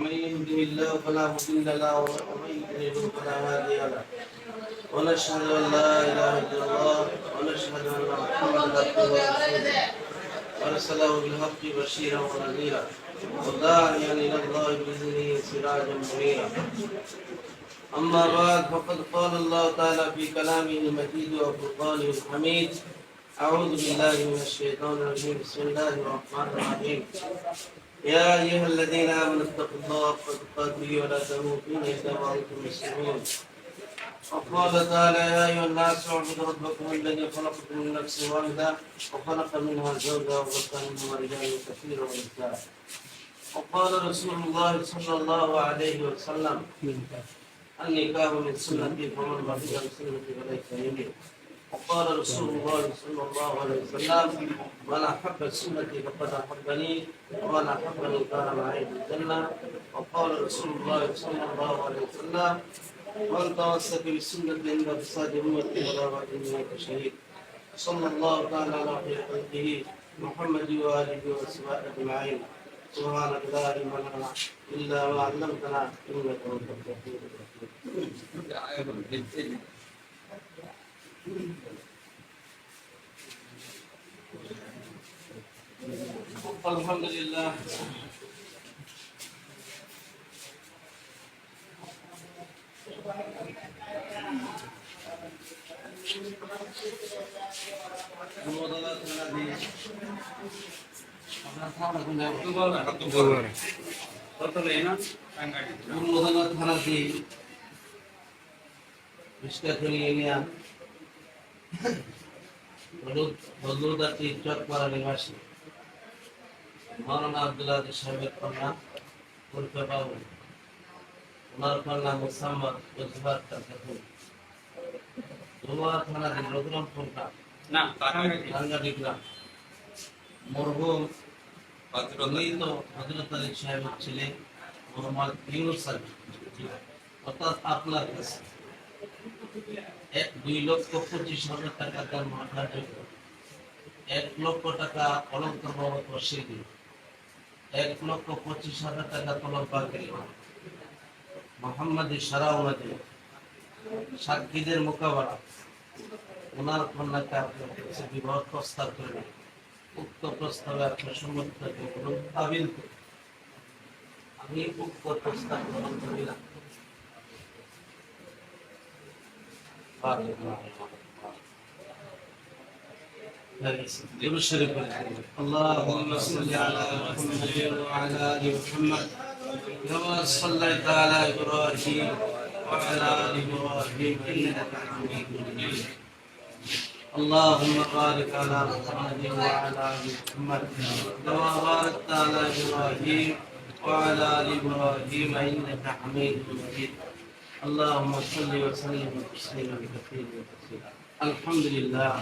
من يهده الله فلا مضل له ومن يضلل فلا هادي له ونشهد ان لا اله الا الله ونشهد ان محمدا عبده ورسوله ارسله بالحق بشيرا ونذيرا وداعيا الى الله باذنه سراجا منيرا. اما بعد فقد قال الله تعالى في كلامه المجيد وفرقانه الحميد: أعوذ بالله من الشيطان الرجيم. بسم الله الرحمن الرحيم. يا أيها الذين آمنوا اتقوا الله حق تقاته ولا تموتن إلا وأنتم مسلمون. وقال تعالى: يا أيها الناس اعبدوا ربكم الذي خلقكم من نفس واحدة وخلق منها زوجها وبث منهما رجالا كثيرا ونساء. وقال رسول الله صلى الله عليه وسلم: النكاح من سنتي فمن رغب عن سنتي فليس مني. وقال رسول الله صلى الله عليه وسلم: من أحب سنتي فقد أحبني ومن أحبني كان معي في الجنة. وقال رسول الله صلى الله عليه وسلم: من تمسك بسنتي عند فساد أمتي ولا بعدني كشهيد. صلى الله تعالى على خير خلقه محمد وآله وصحبه أجمعين. سبحانك لا علم لنا إلا ما علمتنا إنك أنت الحكيم الحكيم. الحمد لله নিবাসী মৌলানা আব্দুল আজিজ সাহেবের কন্যা উর্ফে বাবু, ওনার কন্যা মুসাম্মদ জুবাইর খাতুন, ধুলোয়া থানাধীন রঘুরামপুর রাঙ্গাটি গ্রাম। মরহুম হযরত আলী সাহেবের ছেলে মোহাম্মদ ইউনুস আলী, অর্থাৎ আপনার কাছে 2,25,000 টাকা দান মাঠার জন্য 1 লক্ষ টাকা অলঙ্কার বাবদ বসিয়ে দিল, 1,25,000 টাকা তলব বাকি, মোহাম্মদ সারা ওনাকে সাক্ষীদের মোকাবেলা ওনার কন্যাকে আপনার কাছে বিবাহ প্রস্তাব করবেন। উক্ত প্রস্তাবে আপনার সম্মতিকে কোনো তাবিল করে আমি উক্ত প্রস্তাব গ্রহণ করি না। اللهم صل على محمد وعلى ال محمد كما صليت على ابراهيم وعلى ال ابراهيم انك حميد مجيد. اللهم بارك على محمد وعلى ال محمد كما باركت على ابراهيم وعلى ال ابراهيم انك حميد مجيد. اللهم صل وسلم تسليما كثيرا. الحمد لله.